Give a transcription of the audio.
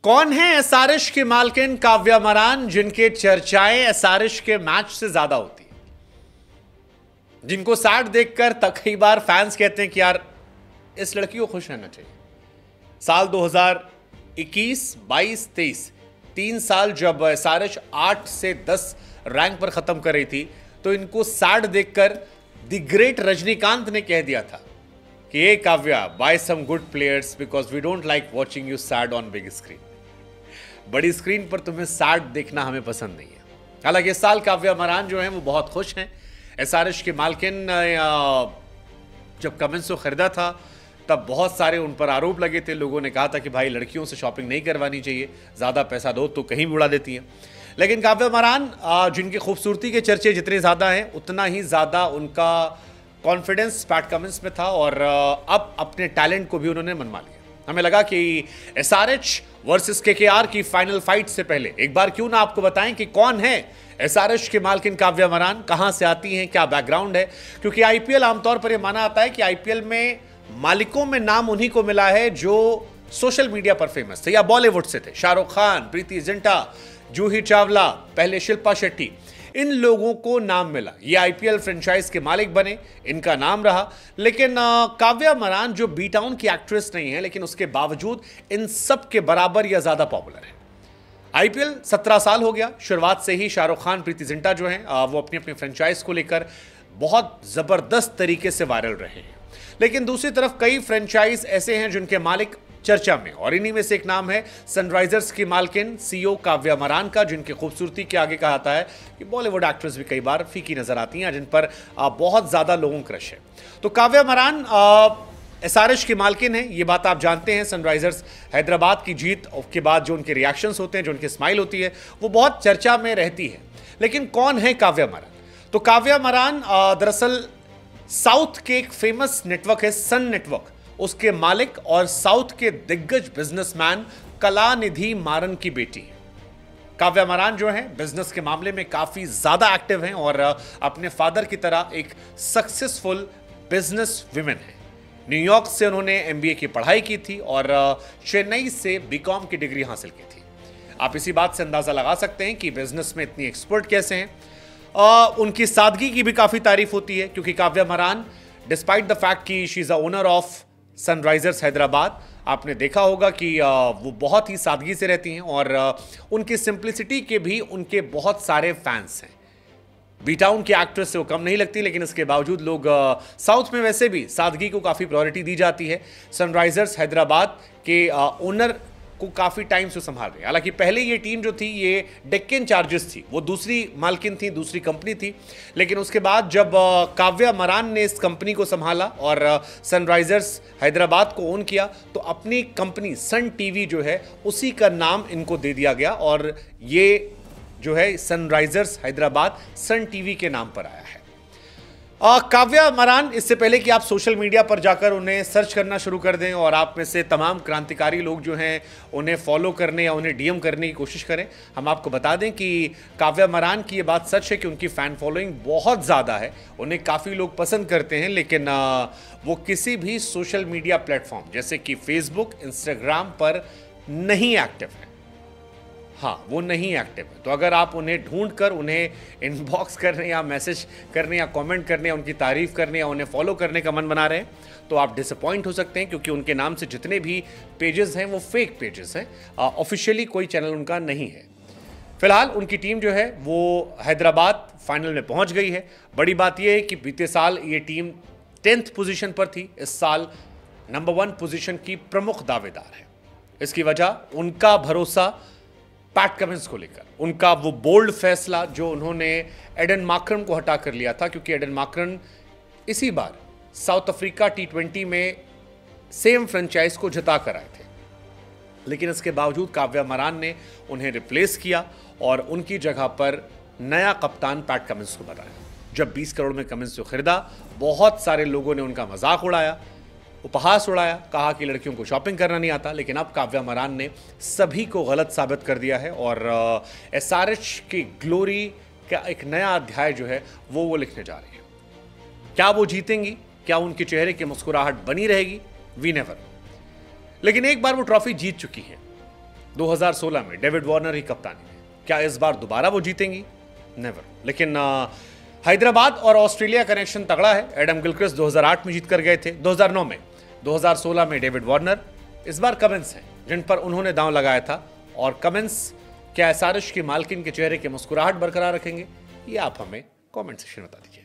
कौन है एसआरएच की मालकिन काव्या मरान जिनके चर्चाएं एसआरएच के मैच से ज्यादा होती है, जिनको सैड देखकर कई बार फैंस कहते हैं कि यार इस लड़की को खुश रहना चाहिए। साल 2021, 22, 23 3 साल जब एसआरएच 8 से 10 रैंक पर खत्म कर रही थी तो इनको सैड देखकर द ग्रेट रजनीकांत ने कह दिया था कि ये Kavya, buy some good players because we don't like watching you sad on big screen. बड़ी स्क्रीन पर तुम्हें सैड देखना हमें पसंद नहीं है। हालांकि इस साल काव्या मरान जो है वो बहुत खुश हैं। एसआरएच के मालकिन जब कमिंस को खरीदा था तब बहुत सारे उन पर आरोप लगे थे। लोगों ने कहा था कि भाई लड़कियों से शॉपिंग नहीं करवानी चाहिए, ज़्यादा पैसा दो तो कहीं भी उड़ा देती हैं। लेकिन काव्या मरान जिनकी खूबसूरती के चर्चे जितने ज़्यादा हैं उतना ही ज़्यादा उनका कॉन्फिडेंस पैट कमिंस में था और अब अपने टैलेंट को भी उन्होंने मनवा लिया। हमें लगा कि एसआरएच वर्सेस केकेआर की फाइनल फाइट से पहले एक बार क्यों ना आपको बताएं कि कौन है एसआरएच की मालकिन काव्या मरान, कहां से आती हैं, क्या बैकग्राउंड है। क्योंकि आईपीएल आमतौर पर यह माना जाता है कि आईपीएल में मालिकों में नाम उन्हीं को मिला है जो सोशल मीडिया पर फेमस थे या बॉलीवुड से थे। शाहरुख खान, प्रीति जिंटा, जूही चावला, पहले शिल्पा शेट्टी, इन लोगों को नाम मिला, ये आईपीएल फ्रेंचाइज के मालिक बने, इनका नाम रहा। लेकिन काव्या मरान जो बी टाउन की एक्ट्रेस नहीं है लेकिन उसके बावजूद इन सब के बराबर या ज्यादा पॉपुलर है। आईपीएल 17 साल हो गया, शुरुआत से ही शाहरुख खान, प्रीति जिंटा जो हैं वो अपनी अपनी फ्रेंचाइज को लेकर बहुत जबरदस्त तरीके से वायरल रहे हैं। लेकिन दूसरी तरफ कई फ्रेंचाइज ऐसे हैं जिनके मालिक चर्चा में, और इन्हीं में से एक नाम है सनराइजर्स की मालकिन सीईओ काव्या मरान का, जिनकी खूबसूरती के आगे कहा जाता है कि बॉलीवुड एक्ट्रेस भी कई बार फीकी नजर आती हैं, जिन पर बहुत ज्यादा लोगों का क्रश है। तो काव्या मरान एसआरएच की मालकिन है, ये बात आप जानते हैं। सनराइजर्स हैदराबाद की जीत के बाद जो उनके रिएक्शंस होते हैं, जो उनकी स्माइल होती है, वो बहुत चर्चा में रहती है। लेकिन कौन है काव्या मरान? तो काव्या मरान दरअसल साउथ के एक फेमस नेटवर्क है सन नेटवर्क, उसके मालिक और साउथ के दिग्गज बिजनेसमैन कलानिधि मारन की बेटी है। काव्या मरान जो है बिजनेस के मामले में काफी ज्यादा एक्टिव हैं और अपने फादर की तरह एक सक्सेसफुल बिजनेस विमेन है। न्यूयॉर्क से उन्होंने एमबीए की पढ़ाई की थी और चेन्नई से बीकॉम की डिग्री हासिल की थी। आप इसी बात से अंदाजा लगा सकते हैं कि बिजनेस में इतनी एक्सपर्ट कैसे हैं। उनकी सादगी की भी काफी तारीफ होती है क्योंकि काव्या मरान डिस्पाइट द फैक्ट कि she is a owner of Sunrisers Hyderabad, आपने देखा होगा कि वो बहुत ही सादगी से रहती हैं और उनकी सिंप्लिसिटी के भी उनके बहुत सारे फैंस हैं। बी टाउन की एक्ट्रेस से वो कम नहीं लगती, लेकिन इसके बावजूद लोग साउथ में वैसे भी सादगी को काफ़ी प्रायोरिटी दी जाती है। सनराइजर्स हैदराबाद के ओनर को काफ़ी टाइम से संभाल रहे हैं। हालांकि पहले ये टीम जो थी ये डेक्कन चार्जर्स थी, वो दूसरी मालकिन थी, दूसरी कंपनी थी। लेकिन उसके बाद जब काव्या मरान ने इस कंपनी को संभाला और सनराइजर्स हैदराबाद को ओन किया तो अपनी कंपनी सन टीवी जो है उसी का नाम इनको दे दिया गया और ये जो है सनराइजर्स हैदराबाद सन टीवी के नाम पर आया है। काव्या मरान, इससे पहले कि आप सोशल मीडिया पर जाकर उन्हें सर्च करना शुरू कर दें और आप में से तमाम क्रांतिकारी लोग जो हैं उन्हें फॉलो करने या उन्हें डीएम करने की कोशिश करें, हम आपको बता दें कि काव्या मरान की ये बात सच है कि उनकी फ़ैन फॉलोइंग बहुत ज़्यादा है, उन्हें काफ़ी लोग पसंद करते हैं। लेकिन वो किसी भी सोशल मीडिया प्लेटफॉर्म जैसे कि फेसबुक, इंस्टाग्राम पर नहीं एक्टिव है। हाँ, वो नहीं एक्टिव है। तो अगर आप उन्हें ढूंढकर उन्हें इनबॉक्स करने या मैसेज करने या कमेंट करने या उनकी तारीफ करने या उन्हें फॉलो करने का मन बना रहे हैं तो आप डिसअपॉइंट हो सकते हैं, क्योंकि उनके नाम से जितने भी पेजेस हैं वो फेक पेजेस हैं, ऑफिशियली कोई चैनल उनका नहीं है। फिलहाल उनकी टीम जो है वो हैदराबाद फाइनल में पहुंच गई है। बड़ी बात यह है कि बीते साल ये टीम 10th पोजीशन पर थी, इस साल नंबर 1 पोजीशन की प्रमुख दावेदार है। इसकी वजह उनका भरोसा पैट कमिंस को लेकर, उनका वो बोल्ड फैसला जो उन्होंने एडन मार्क्रन को हटा कर लिया था, क्योंकि एडन मार्क्रन इसी बार साउथ अफ्रीका T20 में सेम फ्रेंचाइज को जिता कर आए थे। लेकिन इसके बावजूद काव्या मरान ने उन्हें रिप्लेस किया और उनकी जगह पर नया कप्तान पैट कमिंस को बनाया। जब 20 करोड़ में कमिंस को खरीदा, बहुत सारे लोगों ने उनका मजाक उड़ाया, उपहास उड़ाया, कहा कि लड़कियों को शॉपिंग करना नहीं आता। लेकिन अब काव्या मरान ने सभी को गलत साबित कर दिया है और एसआरएच की ग्लोरी का एक नया अध्याय जो है वो लिखने जा रही है। क्या वो जीतेंगी? क्या उनके चेहरे की मुस्कुराहट बनी रहेगी? We never. लेकिन एक बार वो ट्रॉफी जीत चुकी है 2016 में डेविड वार्नर ही कप्तानी में, क्या इस बार दोबारा वो जीतेंगी? नेवर। लेकिन हैदराबाद और ऑस्ट्रेलिया कनेक्शन तगड़ा है। एडम गिलक्रिस्ट 2008 में जीत कर गए थे, 2009 में, 2016 में डेविड वार्नर। इस बार कमिंस हैं जिन पर उन्होंने दांव लगाया था, और कमिंस क्या एसआरएच की मालकिन के चेहरे की मुस्कुराहट बरकरार रखेंगे? ये आप हमें कमेंट सेक्शन में बता दीजिए।